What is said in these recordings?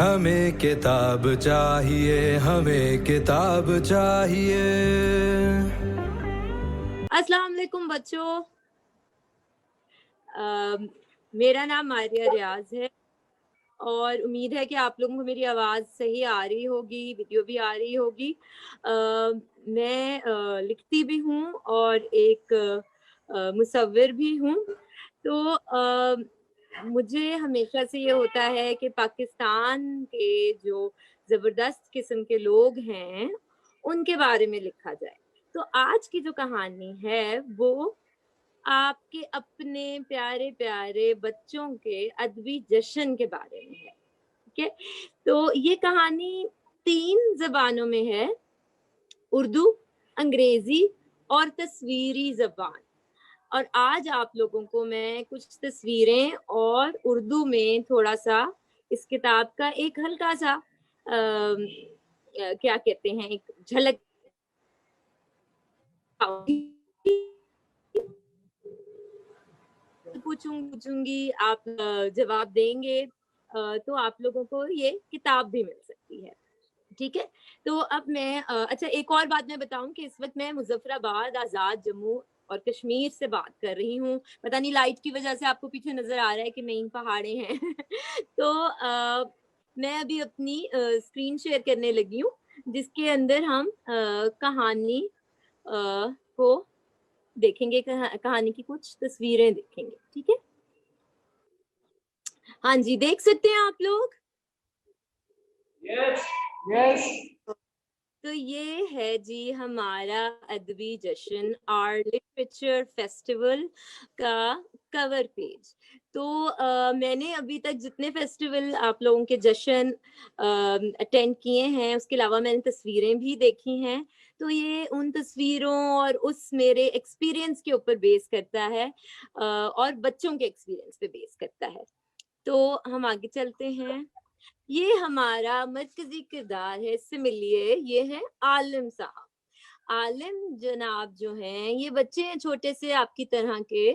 ہمیں کتاب چاہیے، ہمیں کتاب چاہیے۔ السلام علیکم بچوں، میرا نام ماریہ ریاض ہے اور امید ہے کہ آپ لوگوں کو میری آواز صحیح آ رہی ہوگی، ویڈیو بھی آ رہی ہوگی۔ میں لکھتی بھی ہوں اور ایک مصور بھی ہوں، تو مجھے ہمیشہ سے یہ ہوتا ہے کہ پاکستان کے جو زبردست قسم کے لوگ ہیں ان کے بارے میں لکھا جائے۔ تو آج کی جو کہانی ہے وہ آپ کے اپنے پیارے پیارے بچوں کے ادبی جشن کے بارے میں ہے، ٹھیک ہے؟ تو یہ کہانی 3 زبانوں میں ہے، اردو، انگریزی اور تصویری زبان۔ اور آج آپ لوگوں کو میں کچھ تصویریں اور اردو میں تھوڑا سا اس کتاب کا ایک ہلکا سا کیا کہتے ہیں، ایک جھلک پوچھوں گی، آپ جواب دیں گے تو آپ لوگوں کو یہ کتاب بھی مل سکتی ہے، ٹھیک ہے؟ تو اب میں اچھا ایک اور بات میں بتاؤں کہ اس وقت میں مظفر آباد، آزاد، جموں اور کشمیر سے بات کر رہی ہوں۔ پتہ نہیں لائٹ کی وجہ سے آپ کو پیچھے نظر آ رہا ہے کہ مین پہاڑیں ہیں تو میں ابھی اپنی اسکرین شیئر کرنے لگی ہوں جس کے اندر ہم کہانی کو دیکھیں گے، کہانی کی کچھ تصویریں دیکھیں گے، ٹھیک ہے؟ ہاں جی، دیکھ سکتے ہیں آپ لوگ؟ یس۔ تو یہ ہے جی ہمارا ادبی جشن، آرٹ لٹریچر فیسٹیول کا کور پیج۔ تو میں نے ابھی تک جتنے فیسٹیول آپ لوگوں کے جشن اٹینڈ کیے ہیں اس کے علاوہ میں نے تصویریں بھی دیکھی ہیں، تو یہ ان تصویروں اور اس میرے ایکسپیرینس کے اوپر بیس کرتا ہے اور بچوں کے ایکسپیرینس پہ بیس کرتا ہے۔ تو ہم آگے چلتے ہیں۔ یہ ہمارا مرکزی کردار ہے، اس سے ملیے، یہ ہے عالم صاحب۔ عالم جناب جو ہیں یہ بچے ہیں چھوٹے سے آپ کی طرح کے،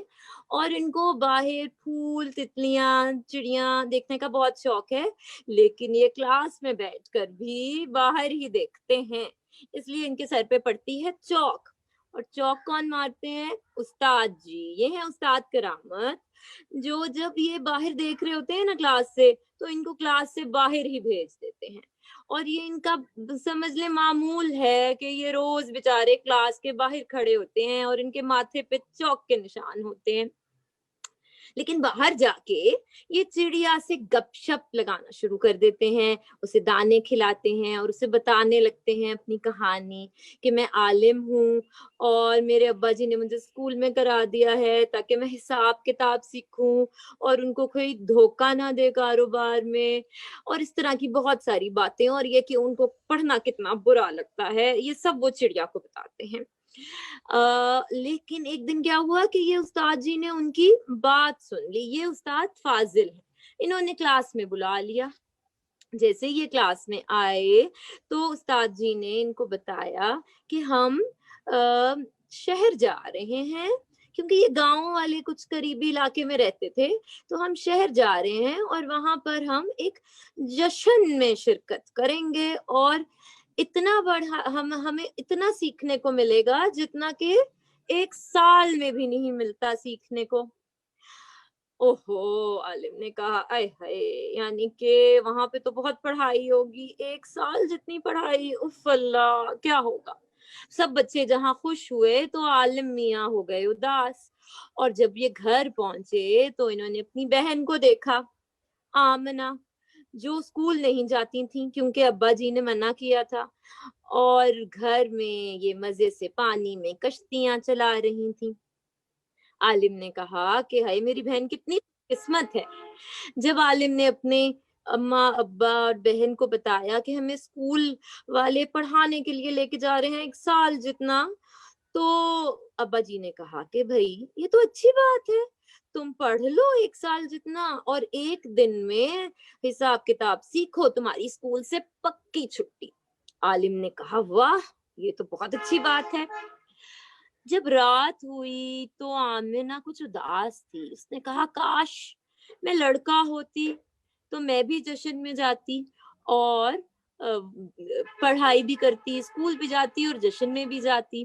اور ان کو باہر پھول، تتلیاں، چڑیاں دیکھنے کا بہت شوق ہے، لیکن یہ کلاس میں بیٹھ کر بھی باہر ہی دیکھتے ہیں، اس لیے ان کے سر پہ پڑتی ہے چوک۔ اور چوک کون مارتے ہیں؟ استاد جی۔ یہ ہے استاد کرامت، جو جب یہ باہر دیکھ رہے ہوتے ہیں نا کلاس سے، تو ان کو کلاس سے باہر ہی بھیج دیتے ہیں، اور یہ ان کا سمجھ لیں معمول ہے کہ یہ روز بیچارے کلاس کے باہر کھڑے ہوتے ہیں اور ان کے ماتھے پہ چوک کے نشان ہوتے ہیں۔ لیکن باہر جا کے یہ چڑیا سے گپ شپ لگانا شروع کر دیتے ہیں، اسے دانے کھلاتے ہیں اور اسے بتانے لگتے ہیں اپنی کہانی کہ میں عالم ہوں اور میرے ابا جی نے مجھے اسکول میں کرا دیا ہے تاکہ میں حساب کتاب سیکھوں اور ان کو کوئی دھوکہ نہ دے کاروبار میں، اور اس طرح کی بہت ساری باتیں، اور یہ کہ ان کو پڑھنا کتنا برا لگتا ہے، یہ سب وہ چڑیا کو بتاتے ہیں۔ لیکن ایک دن کیا ہوا کہ یہ استاد جی نے ان کی بات سن لی۔ یہ استاد فاضل ہے، انہوں نے کلاس میں بلا لیا۔ جیسے یہ کلاس میں آئے تو استاد جی نے ان کو بتایا کہ ہم شہر جا رہے ہیں، کیونکہ یہ گاؤں والے کچھ قریبی علاقے میں رہتے تھے، تو ہم شہر جا رہے ہیں اور وہاں پر ہم ایک جشن میں شرکت کریں گے، اور اتنا بڑا ہمیں اتنا سیکھنے کو ملے گا جتنا کہ 1 سال میں بھی نہیں ملتا سیکھنے کو۔ اوہو، عالم نے کہا اے ہائے، یعنی کہ وہاں پہ تو بہت پڑھائی ہوگی، 1 سال جتنی پڑھائی، اف اللہ کیا ہوگا۔ سب بچے جہاں خوش ہوئے تو عالم میاں ہو گئے اداس، اور جب یہ گھر پہنچے تو انہوں نے اپنی بہن کو دیکھا، آمنہ، جو اسکول نہیں جاتی تھیں کیونکہ ابا جی نے منع کیا تھا، اور گھر میں یہ مزے سے پانی میں کشتیاں چلا رہی تھیں۔ عالم نے کہا کہ ہائے میری بہن کتنی قسمت ہے۔ جب عالم نے اپنے اماں، ابا اور بہن کو بتایا کہ ہمیں اسکول والے پڑھانے کے لیے لے کے جا رہے ہیں 1 سال جتنا، تو ابا جی نے کہا کہ بھائی یہ تو اچھی بات ہے، تم پڑھ لو 1 سال جتنا، اور 1 دن میں حساب کتاب سیکھو، تمہاری اسکول سے پکی چھٹی۔ عالم نے کہا واہ، یہ تو بہت اچھی بات ہے۔ جب رات ہوئی تو آمنہ کچھ اداس تھی، اس نے کہا کاش میں لڑکا ہوتی تو میں بھی جشن میں جاتی اور پڑھائی بھی کرتی, اسکول بھی جاتی اور جشن میں بھی جاتی.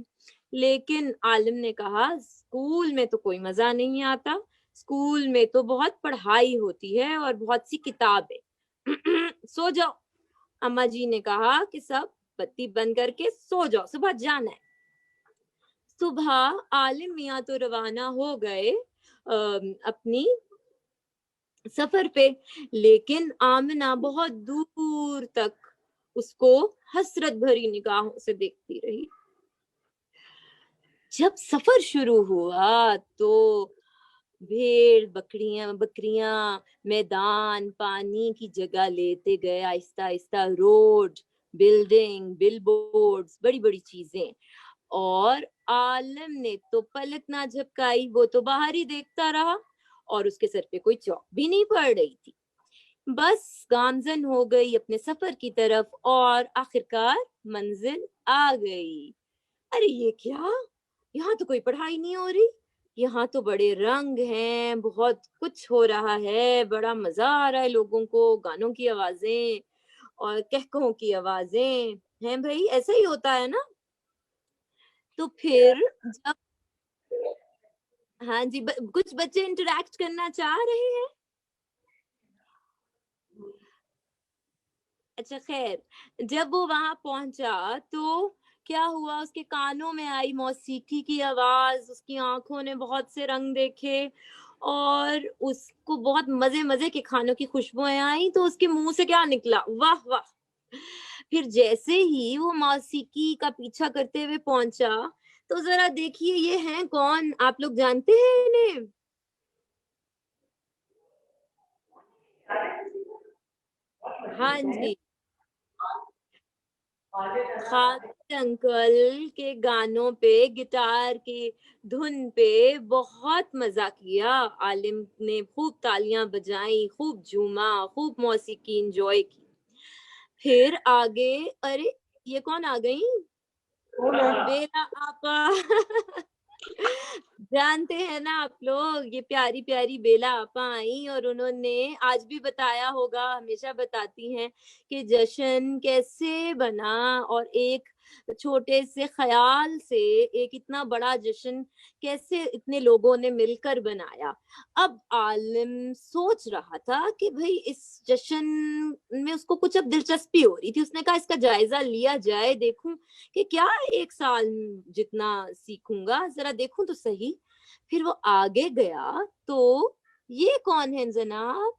لیکن عالم نے کہا اسکول میں تو کوئی مزہ نہیں آتا, اسکول میں تو بہت پڑھائی ہوتی ہے اور بہت سی کتابیں. سو جاؤ. اما جی نے کہا کہ سب بتی بند کر کے سو جاؤ, صبح جانا ہے. صبح عالم میاں تو روانہ ہو گئے اپنی سفر پہ, لیکن آمنہ بہت دور تک اس کو حسرت بھری نگاہوں سے دیکھتی رہی. جب سفر شروع ہوا تو بھیڑ بکریاں میدان پانی کی جگہ لیتے گئے, آہستہ آہستہ روڈ, بلڈنگ, بل بورڈز, بڑی بڑی چیزیں. اور عالم نے تو پلک نہ جھپکائی, وہ تو باہر ہی دیکھتا رہا اور اس کے سر پہ کوئی چوک بھی نہیں پڑ رہی تھی. بس گامزن ہو گئی اپنے سفر کی طرف اور آخرکار منزل آ گئی. ارے یہ کیا, یہاں تو کوئی پڑھائی نہیں ہو رہی, یہاں تو بڑے رنگ ہیں, بہت کچھ ہو رہا ہے, بڑا مزہ آ رہا ہے لوگوں کو, گانوں کی آوازیں اور کہکہوں کی آوازیں ہیں. بھائی ایسا ہی ہوتا ہے نا. تو پھر جب ہاں جی کچھ بچے انٹریکٹ کرنا چاہ رہے ہیں. اچھا خیر, جب وہ وہاں پہنچا تو کیا ہوا, اس کے کانوں میں آئی موسیقی کی آواز, اس کی آنکھوں نے بہت سے رنگ دیکھے اور اس کو بہت مزے مزے کے کھانوں کی خوشبوئیں آئیں. تو اس کے منہ سے کیا نکلا, واہ واہ. پھر جیسے ہی وہ موسیقی کا پیچھا کرتے ہوئے پہنچا تو ذرا دیکھیے یہ ہیں کون, آپ لوگ جانتے ہیں انہیں؟ ہاں جی, خالد انکل کے گانوں پہ, گٹار کی دھن پہ بہت مزہ کیا. عالم نے خوب تالیاں بجائیں, خوب جھوما, خوب موسیقی انجوائے کی. پھر آگے, ارے یہ کون آ گئی, بیلا آپا. جانتے ہیں نا آپ لوگ, یہ پیاری پیاری بیلا آپا آئیں اور انہوں نے آج بھی بتایا ہوگا, ہمیشہ بتاتی ہیں کہ جشن کیسے بنا اور ایک چھوٹے سے خیال سے ایک اتنا بڑا جشن کیسے اتنے لوگوں نے مل کر بنایا. اب عالم سوچ رہا تھا کہ بھئی اس جشن میں اس کو کچھ اب دلچسپی ہو رہی تھی. اس نے کہا اس کا جائزہ لیا جائے, دیکھوں کہ کیا ایک سال جتنا سیکھوں گا, ذرا دیکھوں تو صحیح. پھر وہ آگے گیا تو یہ کون ہے جناب,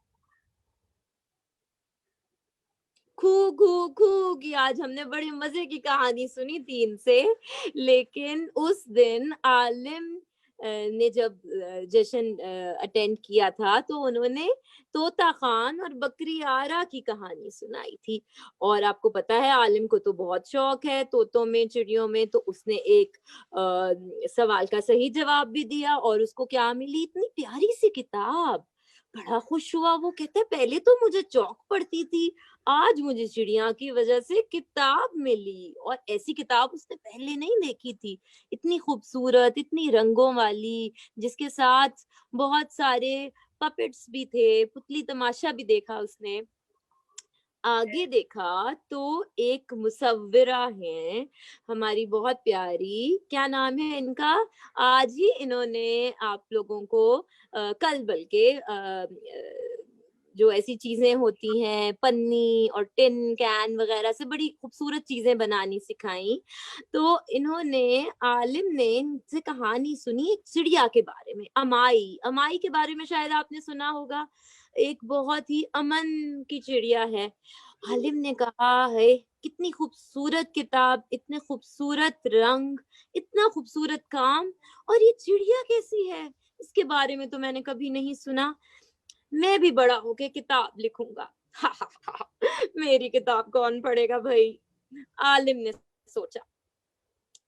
کھوگی. آج ہم نے بڑے مزے کی کہانی سنی تھی ان سے. لیکن اس دن عالم نے جب جشن اٹینڈ کیا تھا تو انہوں نے طوطا خان اور بکری آرا کی کہانی سنائی تھی. اور آپ کو پتا ہے عالم کو تو بہت شوق ہے طوطوں میں, چڑیوں میں. تو اس نے ایک سوال کا صحیح جواب بھی دیا اور اس کو کیا ملی, اتنی پیاری سی کتاب. بڑا خوش ہوا وہ, کہتا ہے پہلے تو مجھے چوک پڑتی تھی, آج مجھے چڑیا کی وجہ سے کتاب ملی. اور ایسی کتاب اس نے پہلے نہیں دیکھی تھی, اتنی خوبصورت, اتنی رنگوں والی, جس کے ساتھ بہت سارے پپٹس بھی تھے, پتلی تماشا بھی دیکھا اس نے. آگے دیکھا تو ایک مصورہ ہیں ہماری بہت پیاری, کیا نام ہے ان کا, آج ہی انہوں نے آپ لوگوں کو کل بلکہ جو ایسی چیزیں ہوتی ہیں پنی اور ٹن کین وغیرہ سے بڑی خوبصورت چیزیں بنانی سکھائیں. تو انہوں نے, عالم نے ان سے کہانی سنی ایک چڑیا کے بارے میں, امائی کے بارے میں شاید آپ نے سنا ہوگا, ایک بہت ہی امن کی چڑیا ہے. عالم نے کہا ہے کتنی خوبصورت کتاب, اتنے خوبصورت رنگ, اتنا خوبصورت کام, اور یہ چڑیا کیسی ہے, اس کے بارے میں تو میں نے کبھی نہیں سنا. میں بھی بڑا ہو کے کتاب لکھوں گا. میری کتاب کون پڑھے گا بھائی, عالم نے سوچا.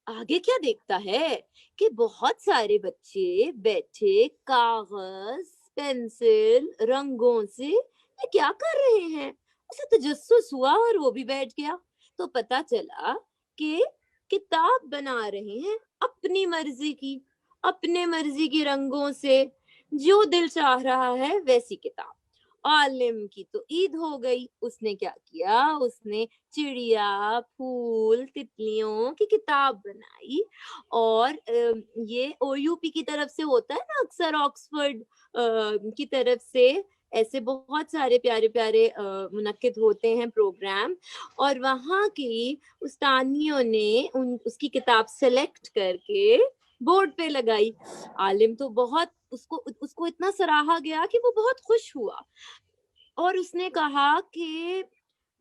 آگے کیا دیکھتا ہے کہ بہت سارے بچے بیٹھے کاغذ, پینسل, رنگوں سے یہ کیا کر رہے ہیں. اسے تجسس ہوا اور وہ بھی بیٹھ گیا. تو پتا چلا کہ کتاب بنا رہے ہیں اپنی مرضی کی, اپنے مرضی کی رنگوں سے, جو دل چاہ رہا ہے ویسی کتاب. आलिम की तो ईद हो गई। उसने क्या किया, उसने चिड़िया, फूल, तितलियों की किताब बनाई और ये ओयूपी की तरफ से होता है ना अक्सर, ऑक्सफोर्ड की तरफ से ऐसे बहुत सारे प्यारे-प्यारे मुनक्किद होते हैं प्रोग्राम, और वहाँ की उस्तानियों ने उन उसकी किताब सेलेक्ट करके बोर्ड पे लगाई। आलिम तो बहुत उसको उसको इतना सराहा गया कि वो बहुत खुश हुआ और उसने कहा कि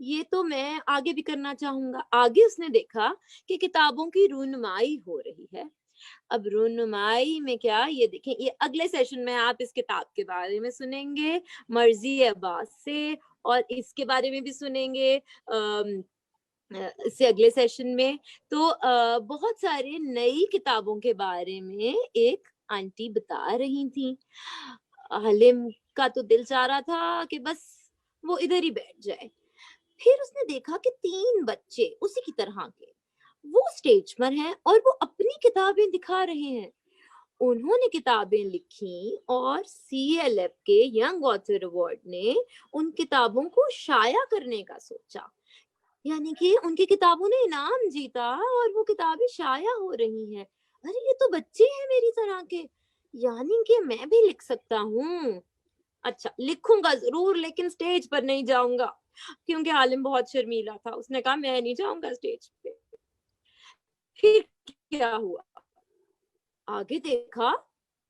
ये तो मैं आगे भी करना चाहूँगा। आगे उसने देखा कि किताबों की रूनुमाई हो रही है। अब रूनुमाई में क्या, ये देखें, ये अगले सेशन में आप इस किताब के बारे में सुनेंगे, मर्ज़ी अब्बास से, और इसके बारे में भी सुनेंगे इससे अगले सेशन में। तो बहुत सारे नई किताबों के बारे में एक आंटी बता रही थी। हालिम का तो दिल चाह रहा था कि बस वो इधर ही बैठ जाए। फिर उसने देखा कि 3 बच्चे उसी की तरह के, वो स्टेज पर हैं और वो अपनी किताबें दिखा रहे हैं। उन्होंने किताबें लिखी और सीएलएफ के यंग ऑथर अवार्ड ने उन किताबों को शाया करने का सोचा। यानी कि उनकी किताबों ने इनाम जीता और वो किताबें शाया हो रही हैं। अरे ये तो बच्चे हैं मेरी तरह के, यानी कि मैं भी लिख सकता हूँ। अच्छा, लिखूंगा जरूर लेकिन स्टेज पर नहीं जाऊंगा, क्योंकि आलिम बहुत शर्मीला था। उसने कहा मैं नहीं जाऊंगा स्टेज पे। फिर क्या हुआ, आगे देखा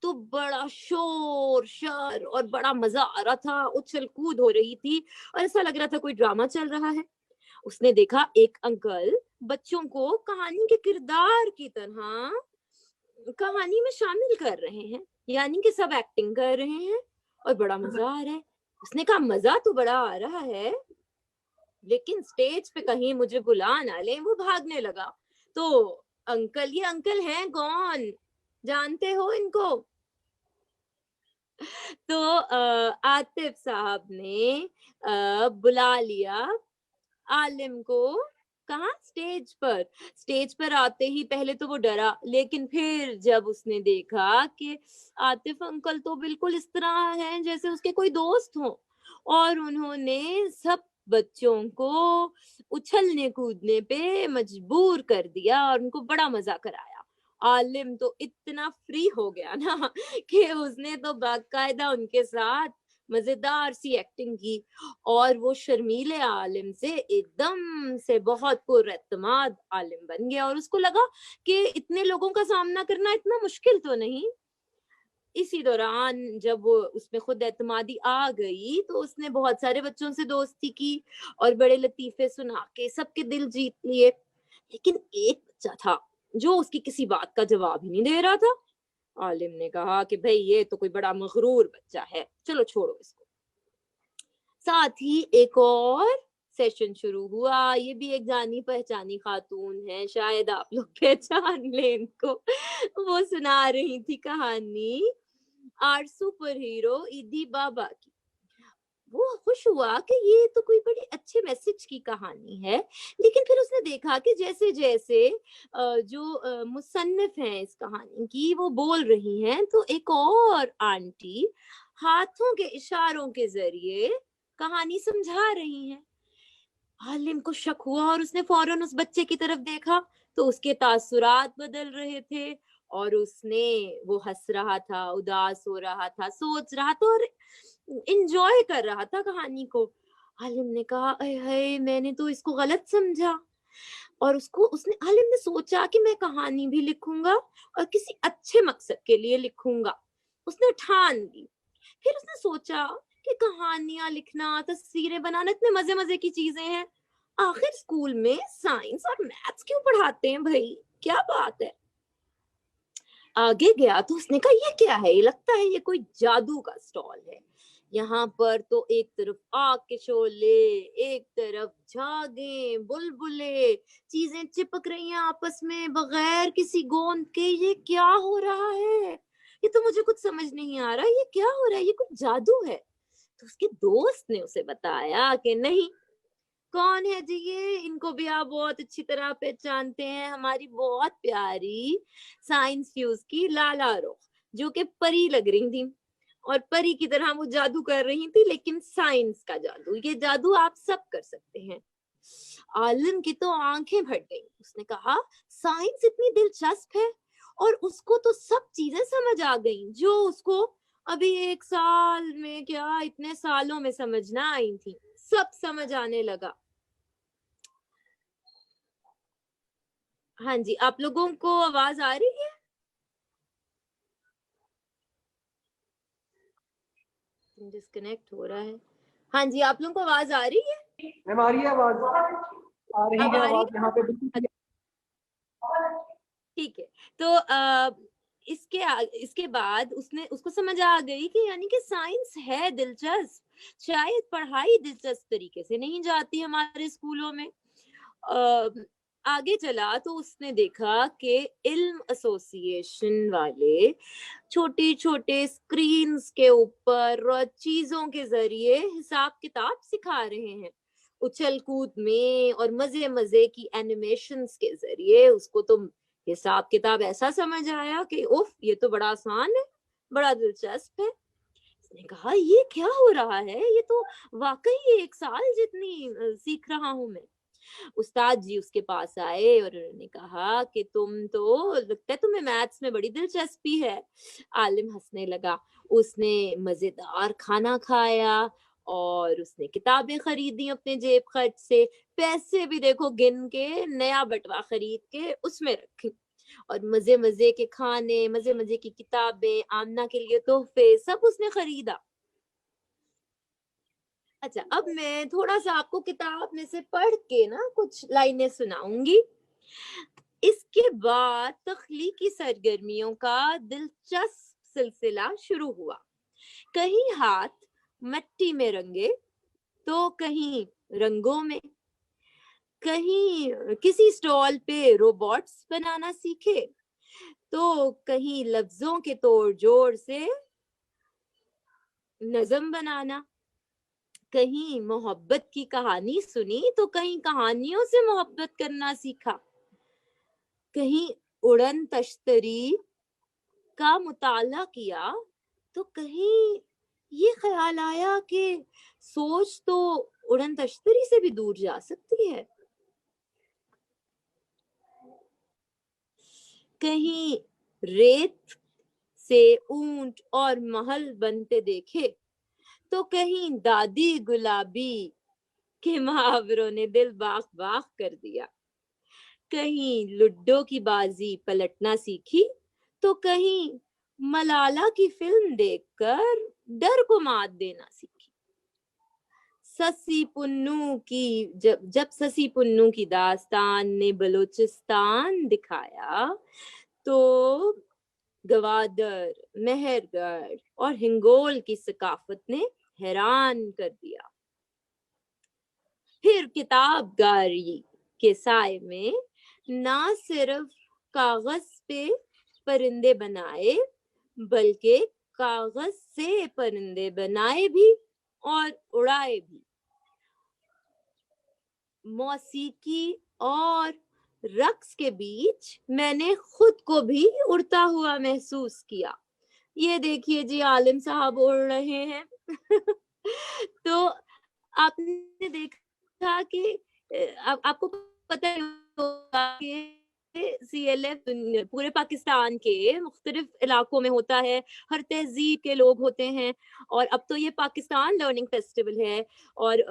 तो बड़ा शोर शर और बड़ा मजा आ रहा था, उछल कूद हो रही थी और ऐसा लग रहा था कोई ड्रामा चल रहा है। उसने देखा एक अंकल बच्चों को कहानी के किरदार की तरह कहानी में शामिल कर रहे हैं, यानी कि सब एक्टिंग कर रहे हैं और बड़ा मजा आ रहा है। उसने कहा मजा तो बड़ा आ रहा है, लेकिन स्टेज पे कहीं मुझे बुला ना ले। वो भागने लगा। तो अंकल, ये अंकल हैं कौन, जानते हो इनको? तो आतिफ साहब ने बुला लिया आलिम को। कहाँ? स्टेज पर। स्टेज पर आते ही पहले तो वो डरा, लेकिन फिर जब उसने देखा कि आतिफ अंकल तो बिल्कुल इस तरह हैं जैसे उसके कोई दोस्त हों, और उन्होंने सब बच्चों को उछलने कूदने पे मजबूर कर दिया और उनको बड़ा मजा कराया। आलिम तो इतना फ्री हो गया ना कि उसने तो बाकायदा उनके साथ मजेदार सी एक्टिंग की, और वो शर्मीले आलिम से एकदम से बहुत पुरएतमाद आलिम बन गया और उसको लगा कि इतने लोगों का सामना करना इतना मुश्किल तो नहीं। इसी दौरान जब वो उसमें खुद एतमादी आ गई तो उसने बहुत सारे बच्चों से दोस्ती की और बड़े लतीफे सुना के सबके दिल जीत लिए। लेकिन एक बच्चा था जो उसकी किसी बात का जवाब ही नहीं दे रहा था। आलिम ने कहा कि भाई ये तो कोई बड़ा मगरूर बच्चा है, चलो छोड़ो इसको। साथ ही एक और सेशन शुरू हुआ। ये भी एक जानी पहचानी खातून है, शायद आप लोग पहचान लें इनको। वो सुना रही थी कहानी आर सुपर हीरो इदी बाबा की। वो खुश हुआ कि ये तो कोई बड़ी अच्छे मैसेज की कहानी है। लेकिन फिर उसने देखा कि जैसे जैसे जो मुसन्निफ हैं इस कहानी की वो बोल रही हैं, तो एक और आंटी हाथों के इशारों के जरिए कहानी समझा रही हैं। आलिम को शक हुआ और उसने फौरन उस बच्चे की तरफ देखा, तो उसके तासुरात बदल रहे थे और उसने वो हंस रहा था, उदास हो रहा था, सोच रहा था और एंजॉय कर रहा था कहानी को। आलिम ने कहा अय हाय, मैंने तो इसको गलत समझा। और उसको उसने आलिम ने सोचा कि मैं कहानी भी लिखूंगा और किसी अच्छे मकसद के लिए लिखूंगा। उसने ठान ली। फिर उसने सोचा कि कहानियां लिखना, तस्वीरें बनाना इतने मजे मजे की चीजें हैं, आखिर स्कूल में साइंस और मैथ्स क्यों पढ़ाते हैं भाई, क्या बात है। आगे गया तो उसने कहा ये क्या है, ये लगता है ये कोई जादू का स्टॉल है। यहाँ पर तो एक तरफ आग के शोले, एक तरफ झागे, बुलबुले, चीजें चिपक रही हैं आपस में बगैर किसी गोंद के। ये क्या हो रहा है, ये तो मुझे कुछ समझ नहीं आ रहा, ये क्या हो रहा है, ये कुछ जादू है। तो उसके दोस्त ने उसे बताया कि नहीं, कौन है जी ये, इनको भी आप बहुत अच्छी तरह पहचानते हैं, हमारी बहुत प्यारी साइंस फ्यूज की लाला रोख, जो कि परी लग रही थी। और परी की तरह वो जादू कर रही थी, लेकिन साइंस का जादू, ये जादू आप सब कर सकते हैं। आलिम की तो आंखें फट गई, उसने कहा साइंस इतनी दिलचस्प है, और उसको तो सब चीजें समझ आ गई जो उसको अभी 1 साल में क्या इतने सालों में समझ ना आई थी, सब समझ आने लगा। हाँ जी, आप लोगों को आवाज आ रही है? डिस्कनेक्ट हो रहा है। हाँ जी, आप लोगों को आवाज आ रही है? मैम आ रही है आवाज, आ रही अब है आ रही आवाज है? यहाँ पे बिल्कुल। ठीक है। तो इसके बाद उसको समझ आ गई कि यानी कि साइंस है दिलचस्प, शायद पढ़ाई दिलचस्प तरीके से नहीं जाती हमारे स्कूलों में। आगे चला तो उसने देखा कि इल्म एसोसिएशन वाले छोटे छोटे स्क्रीन्स के ऊपर और चीजों के जरिए हिसाब किताब सिखा रहे हैं, उछल कूद में और मजे मजे की एनिमेशंस के जरिए। उसको तो हिसाब किताब ऐसा समझ आया कि उफ, ये तो बड़ा आसान है, बड़ा दिलचस्प है। उसने कहा ये क्या हो रहा है, ये तो वाकई 1 साल जितनी सीख रहा हूं मैं। उस्ताद जी उसके पास आए और उन्होंने कहा कि तुम तो लगता है तुम्हें मैथ्स में बड़ी दिलचस्पी है। आलिम हंसने लगा। उसने मजेदार खाना खाया और उसने किताबें खरीदी अपने जेब खर्च से, पैसे भी देखो गिन के नया बटवा खरीद के उसमें रखी, और मजे मजे के खाने, मजे मजे की किताबें, आमना के लिए तोहफे, सब उसने खरीदा। अच्छा, अब मैं थोड़ा सा आपको किताब में से पढ़ के ना कुछ लाइनें सुनाऊंगी। इसके बाद तख्लीकी सरगर्मियों का दिलचस्प सिलसिला शुरू हुआ। कहीं हाथ मिट्टी में रंगे, तो कहीं रंगों में, कहीं किसी स्टॉल पे रोबोट्स बनाना सीखे, तो कहीं लफ्जों के तोड़ जोड़ से नज्म बनाना, कहीं मोहब्बत की कहानी सुनी तो कहीं कहानियों से मोहब्बत करना सीखा, कहीं उड़न तश्तरी का मुताला किया, तो कहीं ये ख्याल आया कि सोच तो उड़न तश्तरी से भी दूर जा सकती है, कहीं रेत से ऊंट और महल बनते देखे, तो कहीं दादी गुलाबी के मुहावरों ने दिल बाग बाग कर दिया, कहीं लुड्डो की बाजी पलटना सीखी, तो कहीं मलाला की फिल्म देखकर डर को मात देना सीखी। ससी पुन्नू की जब जब ससी पुन्नू की दास्तान ने बलूचिस्तान दिखाया, तो गवादर, मेहरगढ़ और हिंगोल की सकाफत ने हैरान कर दिया। फिर किताबगारी के साए में ना सिर्फ कागज पे परिंदे बनाए, बल्कि कागज से परिंदे बनाए भी और उड़ाए भी। मौसीकी और रक्स के बीच मैंने खुद को भी उड़ता हुआ महसूस किया। ये देखिए जी, आलिम साहब उड़ रहे हैं। तो आपने देखा कि आपको पता ही होगा कि CLF पूरे पाकिस्तान के मुख्तलिफ इलाकों में होता है, हर तहजीब के लोग होते हैं, और अब तो ये पाकिस्तान लर्निंग फेस्टिवल है, और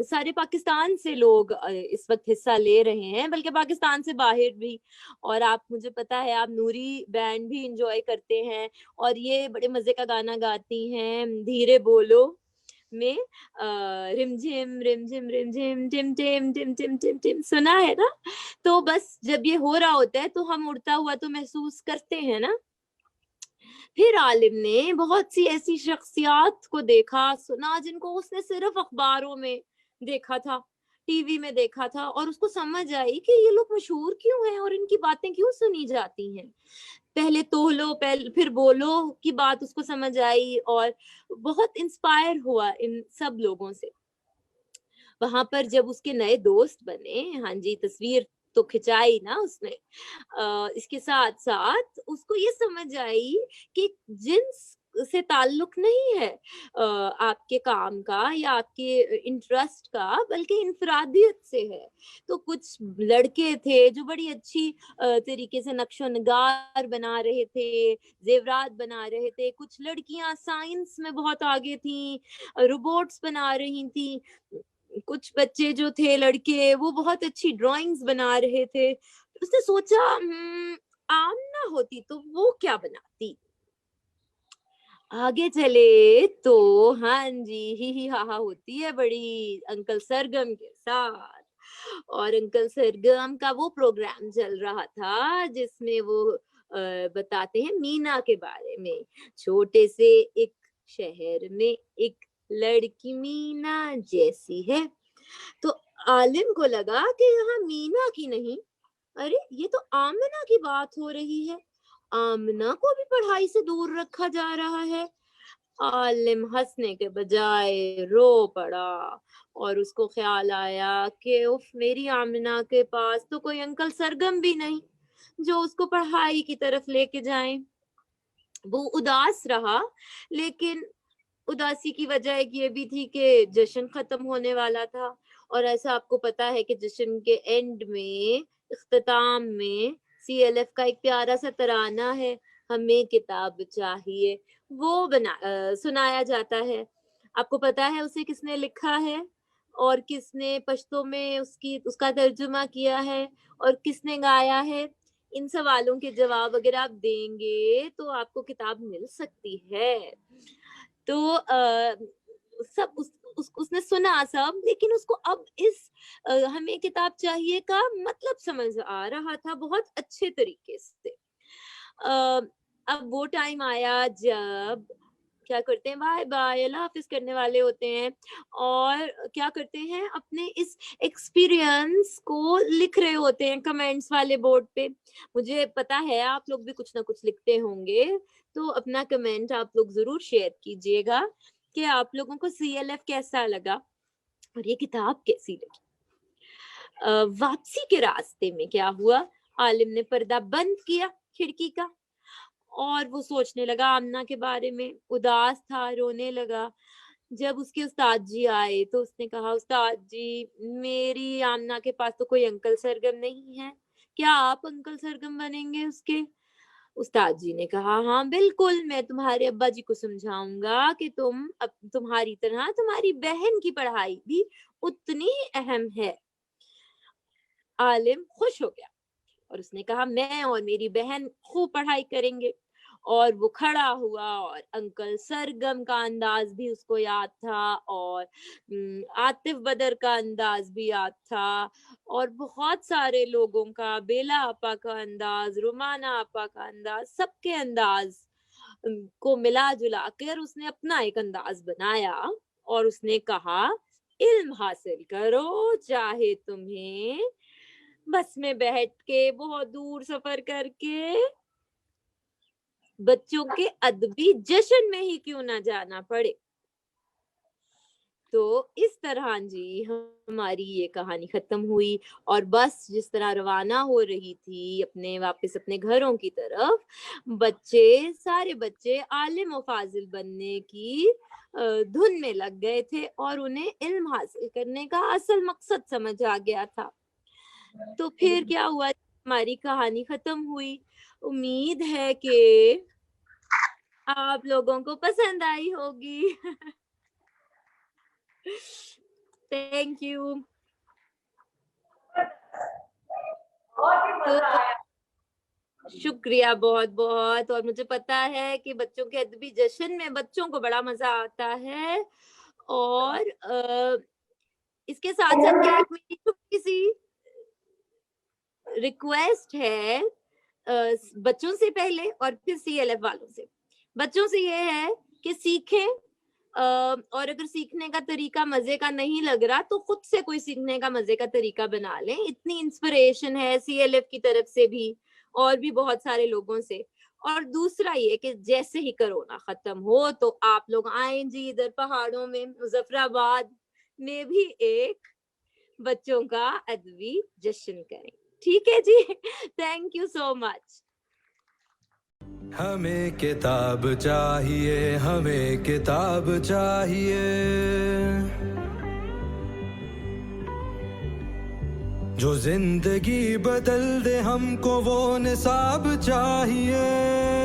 सारे पाकिस्तान से लोग इस वक्त हिस्सा ले रहे हैं, बल्कि पाकिस्तान से बाहर भी। और आप, मुझे पता है आप नूरी बैंड भी इंजॉय करते हैं, और ये बड़े मजे का गाना गाती हैं, धीरे बोलो में रिमझिम रिमझिम रिमझिम टिम टिम टिम टिम टिम टिम, सुना है ना? तो बस जब ये हो रहा होता है तो हम उड़ता हुआ तो महसूस करते हैं ना। फिर आलिम ने बहुत सी ऐसी शख्सियात को देखा सुना जिनको उसने सिर्फ अखबारों में देखा था, टीवी में देखा था, और उसको समझ आई कि ये लोग मशहूर क्यों हैं और इनकी बातें क्यों सुनी जाती हैं। पहले तोलो फिर बोलो की बात उसको समझ आई, और बहुत इंस्पायर हुआ इन सब लोगों से। वहां पर जब उसके नए दोस्त बने, हाँ जी, तस्वीर तो खिंचाई ना उसने, इसके साथ साथ उसको ये समझ आई कि जिन्स से ताल्लुक नहीं है आपके काम का या आपके इंटरेस्ट का, बल्कि इनफरादियत से है। तो कुछ लड़के थे जो बड़ी अच्छी तरीके से नक्शो नगार बना रहे थे, जेवरात बना रहे थे। कुछ लड़कियां साइंस में बहुत आगे थीं, रोबोट्स बना रही थीं। कुछ बच्चे जो थे लड़के, वो बहुत अच्छी ड्राइंग्स बना रहे थे। उसने सोचा आमना होती तो वो क्या बनाती। आगे चले तो हाँ जी, ही हा हा होती है बड़ी अंकल सरगम के साथ। और अंकल सरगम का वो प्रोग्राम चल रहा था जिसमें वो बताते हैं मीना के बारे में। छोटे से एक शहर में एक लड़की मीना जैसी है। तो आलिम को लगा कि यहाँ मीना की नहीं, अरे ये तो आमना की बात हो रही है, आमना को भी पढ़ाई से दूर रखा जा रहा है। आलिम हंसने के बजाय रो पड़ा और उसको ख्याल आया कि उफ, मेरी आमना के पास तो कोई अंकल सरगम भी नहीं जो उसको पढ़ाई की तरफ लेके जाए। वो उदास रहा, लेकिन उदासी की वजह एक ये भी थी कि जश्न खत्म होने वाला था। और ऐसा आपको पता है कि जश्न के एंड में, इख्तिताम में CLF का एक प्यारा सा तराना है, हमें किताब चाहिए, वो सुनाया जाता है। आपको पता है उसे किसने लिखा है और किसने पश्तो में उसका तर्जुमा किया है और किसने गाया है? इन सवालों के जवाब अगर आप देंगे तो आपको किताब मिल सकती है। तो सब उसने सुना सब, लेकिन उसको अब इस हमें किताब चाहिए का मतलब समझ आ रहा था बहुत अच्छे तरीके से। अब वो टाइम आया जब क्या करते हैं, बाय बाय अल्लाह हाफिज करने वाले होते हैं और क्या करते हैं, अपने इस एक्सपीरियंस को लिख रहे होते हैं कमेंट्स वाले बोर्ड पे। मुझे पता है आप लोग भी कुछ ना कुछ लिखते होंगे, तो अपना कमेंट आप लोग जरूर शेयर कीजिएगा कि आप लोगों को CLF कैसा लगा और ये किताब कैसी लगी। वापसी के रास्ते में क्या हुआ, आलिम ने पर्दा बंद किया खिड़की का और वो सोचने लगा आमना के बारे में, उदास था, रोने लगा। जब उसके उस्ताद जी आए तो उसने कहा, उस्ताद जी मेरी आमना के पास तो कोई अंकल सरगम नहीं है, क्या आप अंकल सरगम बनेंगे उसके? उस्ताद जी ने कहा, हाँ बिल्कुल, मैं तुम्हारे अब्बा जी को समझाऊंगा कि तुम्हारी तरह तुम्हारी बहन की पढ़ाई भी उतनी ही अहम है। आलिम खुश हो गया और उसने कहा, मैं और मेरी बहन खूब पढ़ाई करेंगे। और वो खड़ा हुआ और अंकल सरगम का अंदाज भी उसको याद था और आतिफ बदर का अंदाज भी याद था और बहुत सारे लोगों का, बेला आपा का अंदाज, रुमाना आपा का अंदाज, सबके अंदाज को मिला जुला कर उसने अपना एक अंदाज बनाया और उसने कहा, इल्म हासिल करो, चाहे तुम्हें बस में बैठ के बहुत दूर सफर करके बच्चों के अदबी जश्न में ही क्यों ना जाना पड़े। तो इस तरह जी हमारी ये कहानी खत्म हुई और बस जिस तरह रवाना हो रही थी वापस अपने घरों की तरफ, सारे बच्चे आलिम और फाजिल बनने की धुन में लग गए थे और उन्हें इल्म हासिल करने का असल मकसद समझ आ गया था। तो फिर क्या हुआ, हमारी कहानी खत्म हुई। उम्मीद है कि आप लोगों को पसंद आई होगी। Thank you. तो शुक्रिया बहुत बहुत। और मुझे पता है कि बच्चों के अदबी जश्न में बच्चों को बड़ा मजा आता है। और इसके साथ साथ क्या एक मेरी छोटी सी रिक्वेस्ट है बच्चों से पहले और फिर CLF वालों से। बच्चों से ये है कि सीखें, और अगर सीखने का तरीका मजे का नहीं लग रहा तो खुद से कोई सीखने का मजे का तरीका बना लें। इतनी इंस्पिरेशन है CLF की तरफ से भी और भी बहुत सारे लोगों से। और दूसरा ये कि जैसे ही कोरोना खत्म हो तो आप लोग आए जी इधर पहाड़ों में, मुजफ्फराबाद में भी एक बच्चों का अदबी जश्न करें। ठीक है जी। Thank you so much. ہمیں کتاب چاہیے، ہمیں کتاب چاہیے، جو زندگی بدل دے ہم کو وہ نصاب چاہیے.